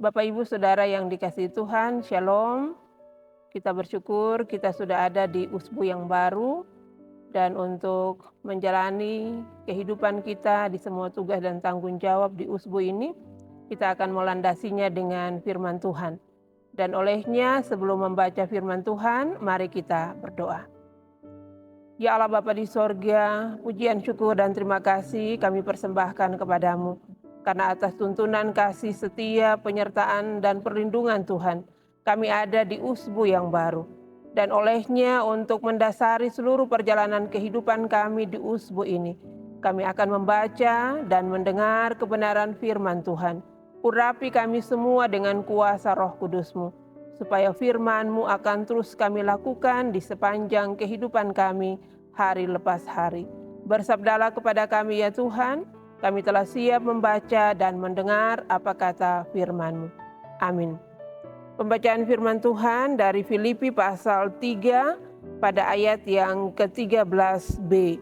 Bapak Ibu Saudara yang dikasihi Tuhan, Shalom. Kita bersyukur kita sudah ada di usbu yang baru dan untuk menjalani kehidupan kita di semua tugas dan tanggung jawab di usbu ini, kita akan melandasinya dengan firman Tuhan. Dan olehnya sebelum membaca firman Tuhan, mari kita berdoa. Ya Allah Bapa di sorga, pujian syukur dan terima kasih kami persembahkan kepadamu. Karena atas tuntunan kasih setia, penyertaan dan perlindungan Tuhan, kami ada di usbu yang baru. Dan olehnya untuk mendasari seluruh perjalanan kehidupan kami di usbu ini, kami akan membaca dan mendengar kebenaran firman Tuhan. Urapi kami semua dengan kuasa Roh Kudus-Mu, supaya firman-Mu akan terus kami lakukan di sepanjang kehidupan kami hari lepas hari. Bersabdalah kepada kami ya Tuhan, kami telah siap membaca dan mendengar apa kata firman-Mu. Amin. Pembacaan firman Tuhan dari Filipi pasal 3 pada ayat yang ke-13b.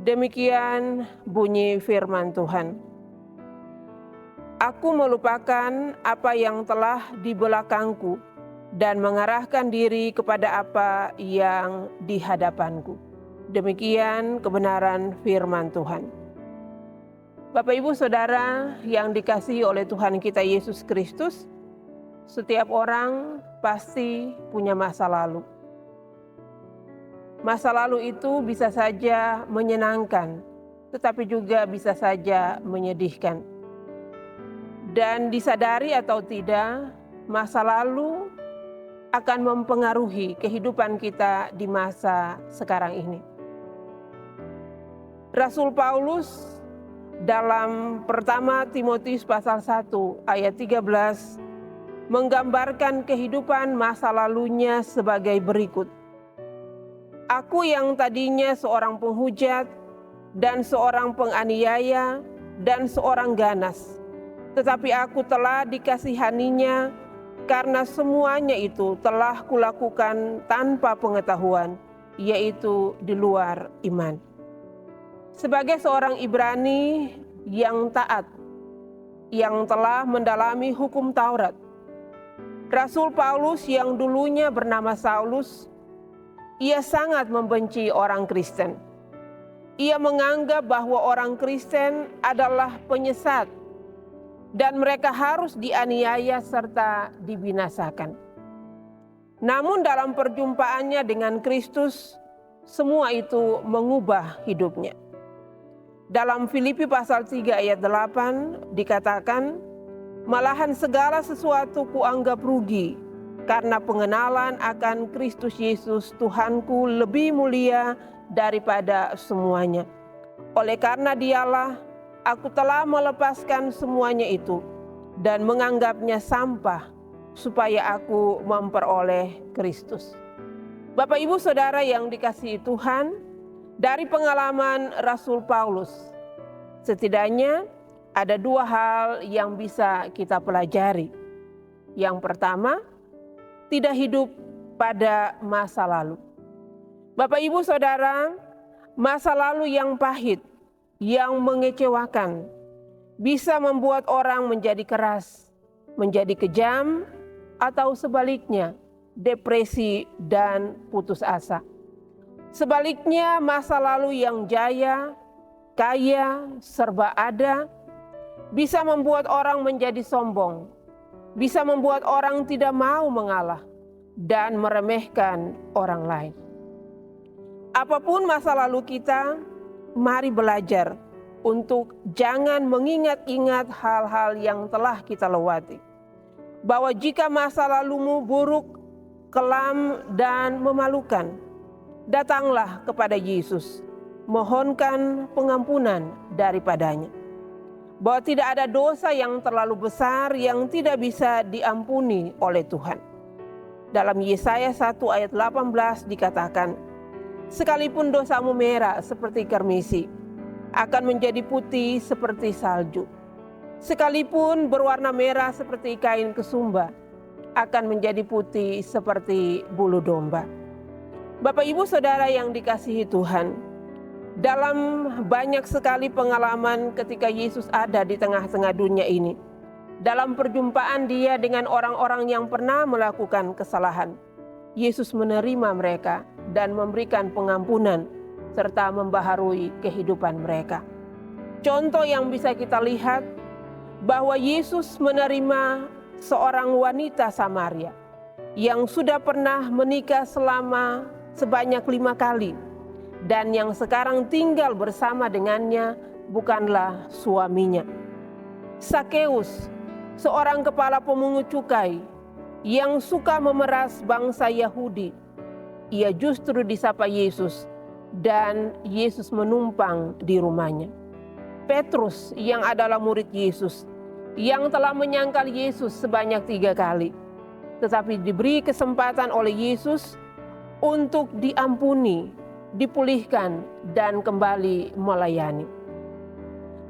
Demikian bunyi firman Tuhan. Aku melupakan apa yang telah di belakangku dan mengarahkan diri kepada apa yang di hadapanku. Demikian kebenaran firman Tuhan. Bapak Ibu Saudara yang dikasihi oleh Tuhan kita Yesus Kristus, setiap orang pasti punya masa lalu. Masa lalu itu bisa saja menyenangkan, tetapi juga bisa saja menyedihkan. Dan disadari atau tidak, masa lalu akan mempengaruhi kehidupan kita di masa sekarang ini. Rasul Paulus dalam pertama Timotius pasal 1 ayat 13 menggambarkan kehidupan masa lalunya sebagai berikut. Aku yang tadinya seorang penghujat dan seorang penganiaya dan seorang ganas, tetapi aku telah dikasihaninya karena semuanya itu telah kulakukan tanpa pengetahuan, yaitu di luar iman. Sebagai seorang Ibrani yang taat, yang telah mendalami hukum Taurat, Rasul Paulus yang dulunya bernama Saulus, ia sangat membenci orang Kristen. Ia menganggap bahwa orang Kristen adalah penyesat dan mereka harus dianiaya serta dibinasakan. Namun dalam perjumpaannya dengan Kristus, semua itu mengubah hidupnya. Dalam Filipi pasal 3 ayat 8 dikatakan, malahan segala sesuatu kuanggap rugi karena pengenalan akan Kristus Yesus Tuhanku lebih mulia daripada semuanya. Oleh karena dialah aku telah melepaskan semuanya itu dan menganggapnya sampah supaya aku memperoleh Kristus. Bapak Ibu Saudara yang dikasihi Tuhan, dari pengalaman Rasul Paulus, setidaknya ada dua hal yang bisa kita pelajari. Yang pertama, tidak hidup pada masa lalu. Bapak Ibu Saudara, masa lalu yang pahit, yang mengecewakan, bisa membuat orang menjadi keras, menjadi kejam, atau sebaliknya, depresi dan putus asa. Sebaliknya, masa lalu yang jaya, kaya, serba ada, bisa membuat orang menjadi sombong, bisa membuat orang tidak mau mengalah, dan meremehkan orang lain. Apapun masa lalu kita, mari belajar untuk jangan mengingat-ingat hal-hal yang telah kita lewati. Bahwa jika masa lalumu buruk, kelam, dan memalukan, datanglah kepada Yesus, mohonkan pengampunan daripadanya. Bahwa tidak ada dosa yang terlalu besar yang tidak bisa diampuni oleh Tuhan. Dalam Yesaya 1 ayat 18 dikatakan, sekalipun dosamu merah seperti kermisi, akan menjadi putih seperti salju. Sekalipun berwarna merah seperti kain kesumba, akan menjadi putih seperti bulu domba. Bapak Ibu Saudara yang dikasihi Tuhan, dalam banyak sekali pengalaman ketika Yesus ada di tengah-tengah dunia ini, Dalam perjumpaan dia dengan orang-orang yang pernah melakukan kesalahan, Yesus menerima mereka dan memberikan pengampunan serta membaharui kehidupan mereka. Contoh yang bisa kita lihat bahwa Yesus menerima seorang wanita Samaria yang sudah pernah menikah selama sebanyak 5 kali dan yang sekarang tinggal bersama dengannya bukanlah suaminya. Sakeus, seorang kepala pemungut cukai yang suka memeras bangsa Yahudi, ia justru disapa Yesus dan Yesus menumpang di rumahnya. Petrus yang adalah murid Yesus, yang telah menyangkal Yesus sebanyak 3 kali, tetapi diberi kesempatan oleh Yesus untuk diampuni, dipulihkan, dan kembali melayani.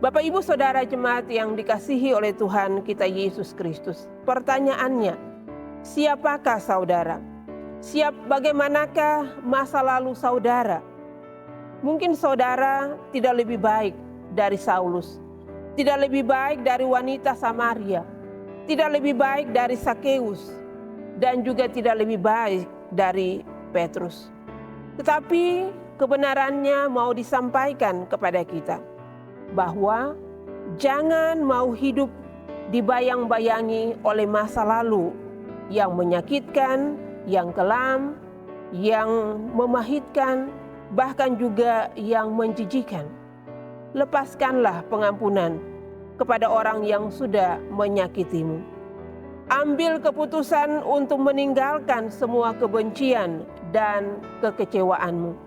Bapak Ibu Saudara jemaat yang dikasihi oleh Tuhan kita Yesus Kristus, pertanyaannya, siapakah saudara? Bagaimanakah masa lalu saudara? Mungkin saudara tidak lebih baik dari Saulus, tidak lebih baik dari wanita Samaria, tidak lebih baik dari Sakeus, dan juga tidak lebih baik dari Petrus. Tetapi kebenarannya mau disampaikan kepada kita, bahwa jangan mau hidup dibayang-bayangi oleh masa lalu yang menyakitkan, yang kelam, yang memahitkan, bahkan juga yang menjijikan. Lepaskanlah pengampunan kepada orang yang sudah menyakitimu. Ambil keputusan untuk meninggalkan semua kebencian dan kekecewaanmu.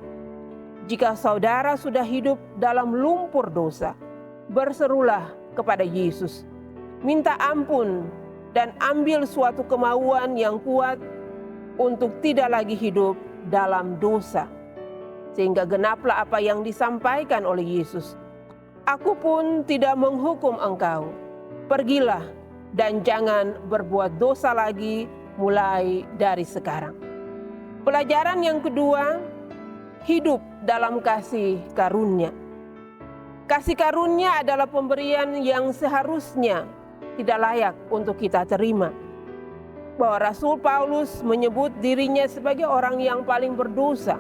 Jika saudara sudah hidup dalam lumpur dosa, berserulah kepada Yesus. Minta ampun dan ambil suatu kemauan yang kuat untuk tidak lagi hidup dalam dosa. Sehingga genaplah apa yang disampaikan oleh Yesus. Aku pun tidak menghukum engkau. Pergilah dan jangan berbuat dosa lagi mulai dari sekarang. Pelajaran yang kedua, hidup dalam kasih karunia. Kasih karunia adalah pemberian yang seharusnya tidak layak untuk kita terima. Bahwa Rasul Paulus menyebut dirinya sebagai orang yang paling berdosa.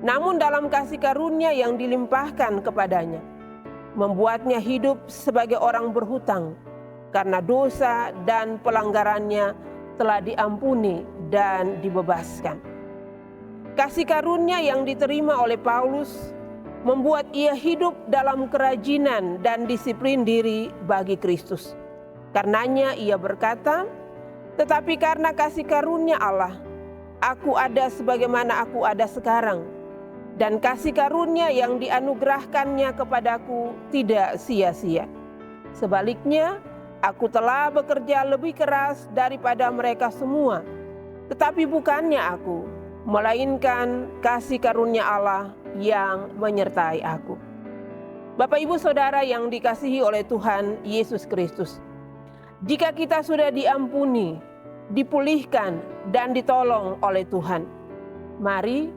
Namun dalam kasih karunia yang dilimpahkan kepadanya, membuatnya hidup sebagai orang berhutang karena dosa dan pelanggarannya telah diampuni dan dibebaskan. Kasih karunia yang diterima oleh Paulus membuat ia hidup dalam kerajinan dan disiplin diri bagi Kristus. Karenanya ia berkata, "Tetapi karena kasih karunia Allah, aku ada sebagaimana aku ada sekarang, dan kasih karunia yang dianugerahkannya kepadaku tidak sia-sia. Sebaliknya, aku telah bekerja lebih keras daripada mereka semua, tetapi bukannya aku, melainkan kasih karunia Allah yang menyertai aku." Bapak Ibu Saudara yang dikasihi oleh Tuhan Yesus Kristus, jika kita sudah diampuni, dipulihkan, dan ditolong oleh Tuhan, mari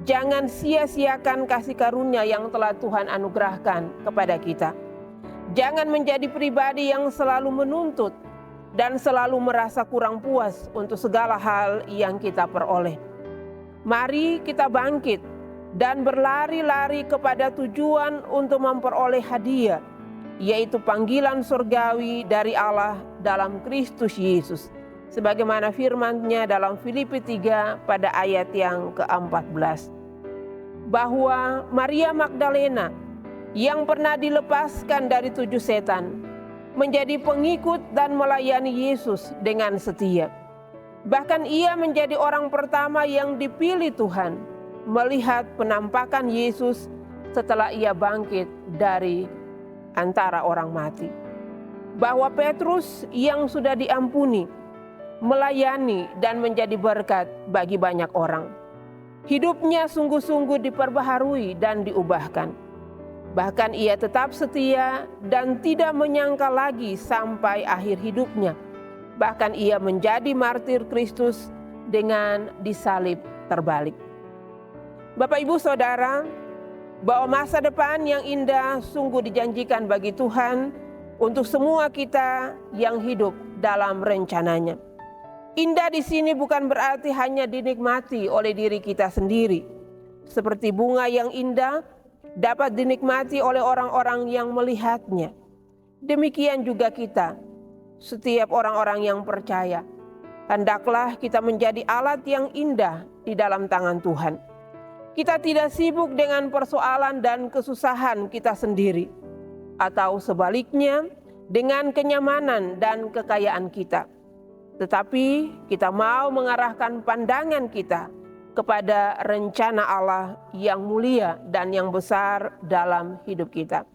jangan sia-siakan kasih karunia yang telah Tuhan anugerahkan kepada kita. Jangan menjadi pribadi yang selalu menuntut dan selalu merasa kurang puas untuk segala hal yang kita peroleh. Mari kita bangkit dan berlari-lari kepada tujuan untuk memperoleh hadiah, yaitu panggilan surgawi dari Allah dalam Kristus Yesus. Sebagaimana firman-Nya dalam Filipi 3 pada ayat yang ke-14. Bahwa Maria Magdalena yang pernah dilepaskan dari 7 setan menjadi pengikut dan melayani Yesus dengan setia. Bahkan ia menjadi orang pertama yang dipilih Tuhan melihat penampakan Yesus setelah ia bangkit dari antara orang mati. Bahwa Petrus yang sudah diampuni melayani dan menjadi berkat bagi banyak orang. Hidupnya sungguh-sungguh diperbaharui dan diubahkan. Bahkan ia tetap setia dan tidak menyangkal lagi sampai akhir hidupnya. Bahkan ia menjadi martir Kristus dengan disalib terbalik. Bapak Ibu Saudara, bahwa masa depan yang indah sungguh dijanjikan bagi Tuhan untuk semua kita yang hidup dalam rencananya. Indah di sini bukan berarti hanya dinikmati oleh diri kita sendiri. Seperti bunga yang indah dapat dinikmati oleh orang-orang yang melihatnya. Demikian juga kita, setiap orang-orang yang percaya. Hendaklah kita menjadi alat yang indah di dalam tangan Tuhan. Kita tidak sibuk dengan persoalan dan kesusahan kita sendiri, atau sebaliknya dengan kenyamanan dan kekayaan kita. Tetapi kita mau mengarahkan pandangan kita kepada rencana Allah yang mulia dan yang besar dalam hidup kita.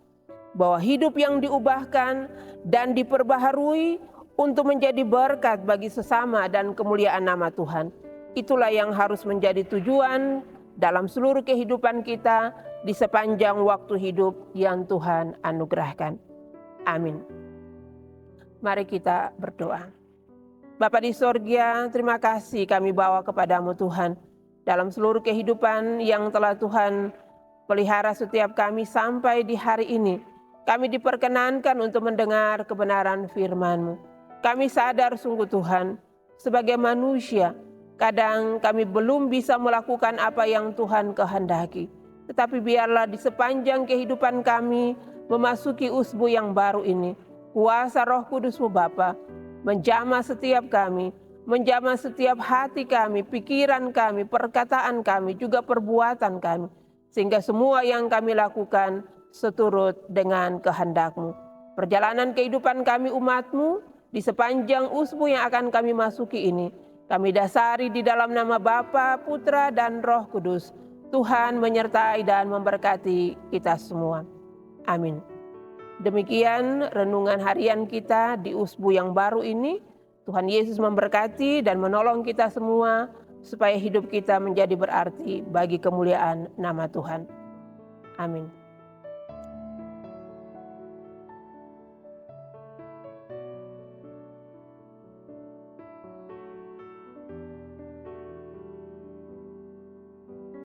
Bahwa hidup yang diubahkan dan diperbaharui untuk menjadi berkat bagi sesama dan kemuliaan nama Tuhan. Itulah yang harus menjadi tujuan dalam seluruh kehidupan kita di sepanjang waktu hidup yang Tuhan anugerahkan. Amin. Mari kita berdoa. Bapa di sorga, terima kasih kami bawa kepadamu Tuhan. Dalam seluruh kehidupan yang telah Tuhan pelihara setiap kami sampai di hari ini, kami diperkenankan untuk mendengar kebenaran firman-Mu. Kami sadar sungguh Tuhan, sebagai manusia, kadang kami belum bisa melakukan apa yang Tuhan kehendaki. Tetapi biarlah di sepanjang kehidupan kami memasuki usbu yang baru ini, kuasa Roh Kudus-Mu Bapa, menjamah setiap kami, menjamah setiap hati kami, pikiran kami, perkataan kami, juga perbuatan kami. Sehingga semua yang kami lakukan seturut dengan kehendak-Mu. Perjalanan kehidupan kami umat-Mu, di sepanjang usbu yang akan kami masuki ini, kami dasari di dalam nama Bapa, Putra, dan Roh Kudus. Tuhan menyertai dan memberkati kita semua. Amin. Demikian renungan harian kita di usbu yang baru ini. Tuhan Yesus memberkati dan menolong kita semua supaya hidup kita menjadi berarti bagi kemuliaan nama Tuhan. Amin.